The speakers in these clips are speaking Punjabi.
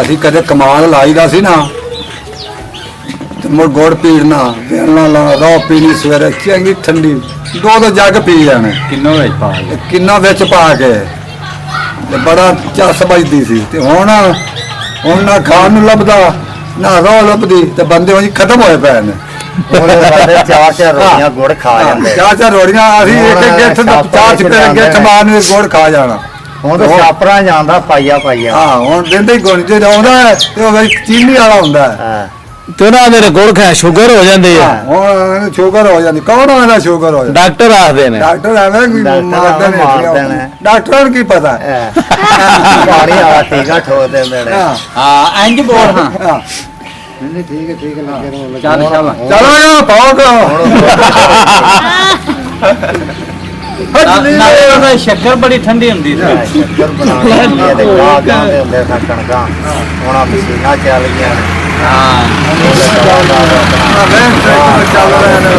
ਅਸੀਂ ਕਦੇ ਕਮਾਲ ਲਾਈਦਾ ਸੀ ਨਾ ਤੇ ਮੁੜ ਗੁੜ ਪੀਣਾ ਵੇਲਣਾ ਲਾ ਰੋ ਪੀਣੀ ਸਵੇਰੇ ਚੰਗੀ ਠੰਡੀ ਦੋ ਜੱਗ ਪੀ ਜਾਣੇ ਕਿੰਨੋ ਵਿੱਚ ਪਾ ਕੇ ਕਿੰਨਾ ਵਿੱਚ ਪਾ ਕੇ ਤੇ ਬੜਾ ਚੱਸ ਵੱਜਦੀ ਸੀ ਤੇ ਹੁਣ ਨਾ ਖਾਣ ਨੂੰ ਲੱਭਦਾ ਨਾ ਰੋ ਲੱਭਦੀ ਤੇ ਬੰਦੇ ਹੁਣ ਖਤਮ ਹੋਏ ਪਏ ਨੇ ਚਾਰ ਰੋਟੀਆਂ ਗੁੜ ਖਾ ਜਾਂਦੇ ਚਾਰ ਰੋੜੀਆਂ ਅਸੀਂ ਇੱਕ ਗਿੱਠ ਚਾਰ ਚਿੱਟੇ ਗਿੱਠ ਮਾਰਨ ਗੁੜ ਖਾ ਜਾਣਾ ਹੁਣ ਤਾਂ ਛਾਪਰਾ ਜਾਂਦਾ ਪਾਈਆ ਹਾਂ ਹੁਣ ਦਿੰਦੇ ਹੀ ਗੁਣ ਜੇ ਆਉਂਦਾ ਤੇ ਉਹ ਚੀਨੀ ਵਾਲਾ ਹੁੰਦਾ ਤੇ ਉਹਨਾਂ ਦੇ ਗੁੜ ਖਾਇਆ ਸ਼ੂਗਰ ਹੋ ਜਾਂਦੀ ਆ ਹੁਣ ਸ਼ੂਗਰ ਹੋ ਜਾਂਦੀ ਕੌਣ ਆਉਂਦਾ ਸ਼ੂਗਰ ਹੋ ਜਾਂਦਾ ਡਾਕਟਰ ਆਖਦੇ ਨੇ ਡਾਕਟਰ ਐਵੇਂ ਵੀ ਮਾਰਦੇ ਨੇ ਡਾਕਟਰਾਂ ਨੂੰ ਕੀ ਪਤਾ ਪਾਣੀ ਵਾਲਾ ਟੀਕਾ ਠੋਕ ਦਿੰਦੇ ਨੇ ਹਾਂ ਇੰਜ ਬੋਲ ਹਾਂ ਨਹੀਂ ਠੀਕ ਹੈ ਲੱਗੇ ਰਹੋ ਚੱਲ ਸ਼ਾਬਾਸ਼ ਚਲੋ ਯਾ ਪਾਓ ਨਾਲੇ ਸ਼ੱਕਰ ਬੜੀ ਠੰਡੀ ਹੁੰਦੀ ਸੀ ਸ਼ੱਕਰ ਬਣਾਉਣੀ ਤੇ ਗਾਹ ਜਾਂਦੇ ਹੁੰਦੇ ਸਨ ਕਣਕਾਂ ਹੁਣ ਆ ਮਸ਼ੀਨਾਂ ਚੱਲ ਗਈਆਂ ਚੱਲ ਰਹੇ ਨੇ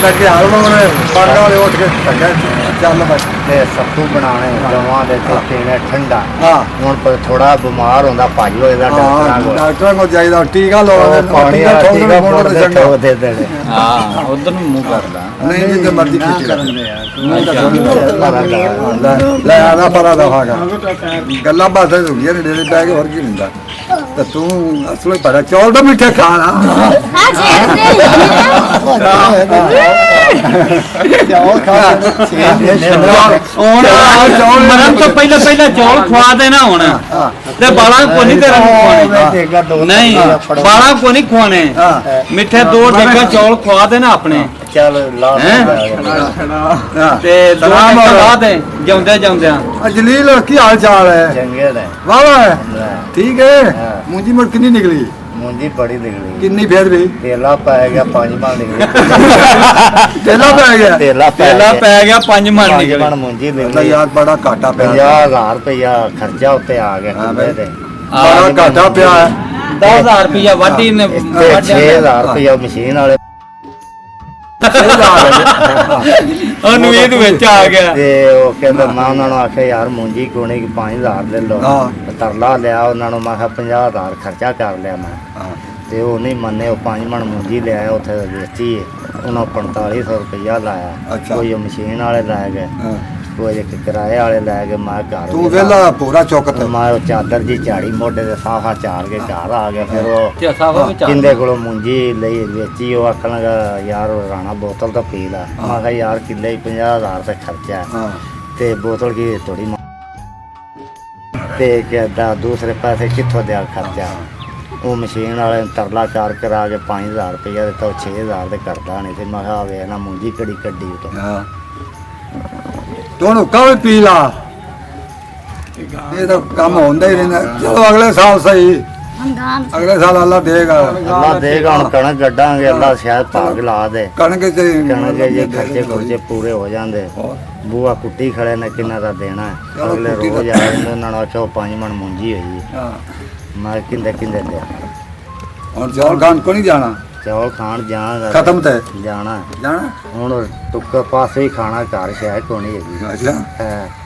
ਲੱਗੇ ਹਾਲ ਹੋਣੇ ਪੜਦਾ ਵਾਲੇ ਉੱਠ ਕੇ ਚੱਲ ਬਸ ਤੇ ਸੱਤੂ ਬਣਾਉਣੇ ਜਵਾਂ ਦੇ ਤੇ ਪੀਣੇ ਠੰਡਾ ਹਾਂ ਹੁਣ ਥੋੜਾ ਬਿਮਾਰ ਹੁੰਦਾ ਭਾਈ ਹੋਏਦਾ ਡਾਕਟਰਾਂ ਕੋਲ ਜਾਈਦਾ ਟੀਕਾ ਲਾਉਂਦੇ ਪਾਣੀ ਵਾਲਾ ਟੀਕਾ ਠੋਕ ਦੇ ਦੇਣੇ ਹਾਂ ਉਧਰ ਨੂੰ ਮੂੰਹ ਕਰਦਾ ਨਹੀਂ ਜਿੱਦੇ ਮਰਜ਼ੀ ਖਿੱਚ ਲੈ ਆਦਾ ਪਰਾ ਦਫਾਗਾ ਗੱਲਾਂ ਬਾਤਾਂ ਹੁੰਦੀਆਂ ਨੇ ਡੇਰੇ ਬੈ ਕੇ ਹੋਰ ਕੀ ਹੁੰਦਾ ਤੇ ਤੂੰ ਅਸਲੋਂ ਪੜਾ ਚੌਲ ਦਾ ਮਿੱਠਾ ਖਾਣਾ ਚੌਲ ਖਾ ਮਰਨ ਤੋਂ ਪਹਿਲਾਂ ਚੌਲ ਖਵਾ ਦੇਣਾ ਹੁਣ ਤੇ ਬਾਲਾਂ ਕੋ ਨਹੀਂ ਤੇਰਾ ਖਵਾਣੇ ਨਹੀਂ ਬਾਲਾਂ ਕੋ ਨਹੀਂ ਖਵਾਣੇ ਮਿੱਠੇ ਦੋ ਡੇਗਾ ਚੌਲ ਖਵਾ ਦੇਣਾ ਆਪਣੇ ਚੱਲ ਲਾ ਤੇ ਦੋ ਖਵਾ ਦੇ ਜਾਂਦਿਆਂ ਜਲੀਲ ਕੀ ਹਾਲ ਚਾਲ ਹੈ ਚੰਗੇ ਨੇ ਵਾਹ ਵਾਹ ਠੀਕ ਹੈ ਮੂੰਜੀ ਮੁੜ ਕਿੰਨੀ ਨਿਕਲੀ ਮੁੰਜੀ ਬੜੀ ਨਿਕਲੀ ਕਿੰਨੀ ਫੇਰ ਵੀ ਤੇਲਾ ਪੈ ਗਿਆ 5 ਮਣ ਨਿਕਲੀ ਤੇਲਾ ਪੈ ਗਿਆ ਤੇਲਾ ਪੈ ਗਿਆ 5 ਮਣ ਨਿਕਲ ਮੁੰਜੀ ਤਾਂ ਨਿਕਲੀ ਯਾਰ ਬੜਾ ਘਾਟਾ ਪਿਆ 50,000 ਰੁਪਇਆ ਖਰਚਾ ਉੱਤੇ ਆ ਗਿਆ ਕਿੰਨੇ ਤੇ ਬੜਾ ਘਾਟਾ ਪਿਆ 10,000 ਰੁਪਇਆ ਵਾਢੀ ਨੇ 6,000 ਰੁਪਇਆ ਮਸ਼ੀਨ ਵਾਲੇ ਉਹਨੂੰ ਇਹਦੇ ਵਿੱਚ ਆ ਗਿਆ ਤੇ ਉਹ ਕਹਿੰਦਾ ਮੈਂ ਉਹਨਾਂ ਨੂੰ ਆਖਿਆ ਯਾਰ ਮੁੰਜੀ ਕੋਣੀ 5,000 ਲੈ ਲਓ ਤਰਲਾ ਲਿਆ ਉਹਨਾਂ ਨੂੰ ਮੈਂ ਕਿਹਾ 50,000 ਖਰਚਾ ਕਰ ਲਿਆ ਮੈਂ ਤੇ ਉਹ ਨਹੀਂ ਮੰਨੇ ਉਹ 5 ਮਣ ਮੁੰਜੀ ਲਿਆਇਆ ਉੱਥੇ ਵੇਚੀ ਉਹਨਾਂ 4500 ਰੁਪਇਆ ਲਾਇਆ ਕੋਈ ਮਸ਼ੀਨ ਵਾਲੇ ਲੈ ਗਏ ਕੋਈ ਇੱਕ ਕਿਰਾਏ ਵਾਲੇ ਲੈ ਕੇ ਮੈਂ ਘਰ ਤੂੰ ਵੇਲਾ ਪੂਰਾ ਚੁੱਕ ਤੇ ਮੈਂ ਉਹ ਚਾਦਰ ਜੀ ਝਾੜੀ ਮੋਢੇ ਤੇ ਸਾਫਾ ਚਾਰ ਕੇ ਘਰ ਆ ਗਿਆ ਫਿਰ ਉਹ ਕਿੰਦੇ ਕੋਲੋਂ ਮੁੰਜੀ ਲਈ ਵੇਚੀ ਉਹ ਆਖਣ ਲੱਗਾ ਯਾਰ ਰਾਣਾ ਬੋਤਲ ਤਾਂ ਪੀ ਲਾ ਮੈਂ ਕਿਹਾ ਯਾਰ ਕਿੱਲੇ ਹੀ 50,000 ਤੇ ਖਰਚਾ ਤੇ ਬੋਤਲ ਕੀ ਥੋੜੀ ਤੇ ਕਹਿੰਦਾ ਦੂਸਰੇ ਪਾਸੇ ਕਿੱਥੋਂ ਦਿਆ ਖਰਚਾ ਉਹ ਮਸ਼ੀਨ ਵਾਲੇ ਤਰਲਾ ਚਾਰ ਕਰਾ ਕੇ 5,000 ਰੁਪਇਆ ਦਿੱਤਾ ਉਹ 6,000 ਤੇ ਕਰਦਾ ਨਹੀਂ ਤੇ ਮੈਂ ਕਿਹਾ ਵੇ ਨਾ ਮੁੰਜੀ ਕਿਹੜੀ ਕੱਢੀ ਤੋਂ ਤੂੰ ਕਾਹ ਪੀ ਲਾ ਇਹ ਤਾਂ ਕੰਮ ਹੁੰਦਾ ਹੀ ਰਹਿੰਦਾ ਚਲੋ ਅਗਲੇ ਸਾਲ ਸਹੀ ਅਗਲੇ ਸਾਲ ਅੱਲਾ ਦੇਗਾ ਅੱਲਾ ਦੇਗਾ ਹੁਣ ਕਣਕ ਕੱਢਾਂਗੇ ਅੱਲਾ ਸ਼ਾਇਦ ਭਾਗ ਲਾ ਦੇ ਕਣਕ ਤੇ ਕਣਕ ਜੇ ਖਰਚੇ ਖੁਰਚੇ ਪੂਰੇ ਹੋ ਜਾਂਦੇ ਬੂਆ ਕੁੱਟੀ ਖੜੇ ਨੇ ਕਿੰਨਾ ਦਾ ਦੇਣਾ ਅਗਲੇ ਰੋਜ਼ ਆ ਜਾਂਦੇ ਉਹਨਾਂ ਨੂੰ ਆਖਿਆ 5 ਮਣ ਮੁੰਜੀ ਹੋਈ ਮੈਂ ਕਿੰਦੇ ਦੇ ਹੁਣ ਚੌਲ ਖਾਣ ਕੋ ਨਹੀਂ ਜਾਣਾ ਚੌਲ ਖਾਣ ਜਾਣਾ ਖਤਮ ਤੇ ਜਾਣਾ ਜਾਣਾ ਹੁਣ ਟੁੱਕ ਪਾਸੇ ਹੀ ਖਾਣਾ ਘਰ ਸ਼ਾਇਦ ਕੋਣੀ ਹੈਗੀ ਅੱਛਾ ਹੈ